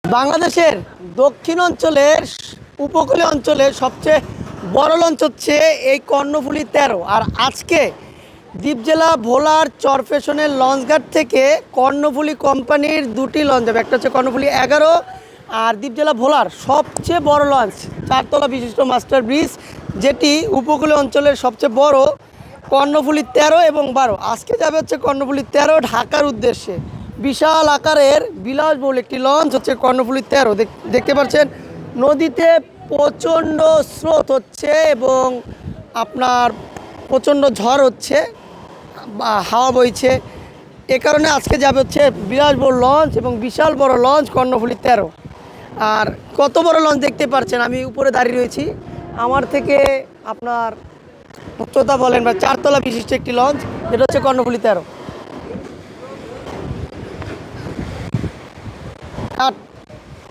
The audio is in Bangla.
বাংলাদেশের দক্ষিণ অঞ্চলের উপকূলীয় অঞ্চলের সবচেয়ে বড় লঞ্চ হচ্ছে এই কর্ণফুলী 13। আর আজকে দ্বীপ জেলা ভোলার চরফেশনের লঞ্চঘাট থেকে কর্ণফুলী কোম্পানির দুটি লঞ্চ যাবে। একটা হচ্ছে কর্ণফুলী 11 আর দ্বীপ জেলা ভোলার সবচেয়ে বড় লঞ্চ 4 তলা বিশিষ্ট মাস্টার ব্রিজ, যেটি উপকূলীয় অঞ্চলের সবচেয়ে বড়, কর্ণফুলী 13 এবং 12। আজকে যাবে হচ্ছে কর্ণফুলী 13 ঢাকার উদ্দেশ্যে। বিশাল আকারের বিলাসবহুল একটি লঞ্চ হচ্ছে কর্ণফুলী 13। দেখতে পাচ্ছেন নদীতে প্রচণ্ড স্রোত হচ্ছে এবং আপনার প্রচণ্ড ঝড় হচ্ছে বা হাওয়া বইছে। এ কারণে আজকে যাবে হচ্ছে বিলাসবহুল লঞ্চ এবং বিশাল বড় লঞ্চ কর্ণফুলী 13। আর কত বড় লঞ্চ দেখতে পাচ্ছেন, আমি উপরে দাঁড়িয়ে রয়েছি। আমার থেকে আপনার উচ্চতা বলেন বা 4 তলা বিশিষ্ট একটি লঞ্চ, যেটা হচ্ছে কর্ণফুলী 13।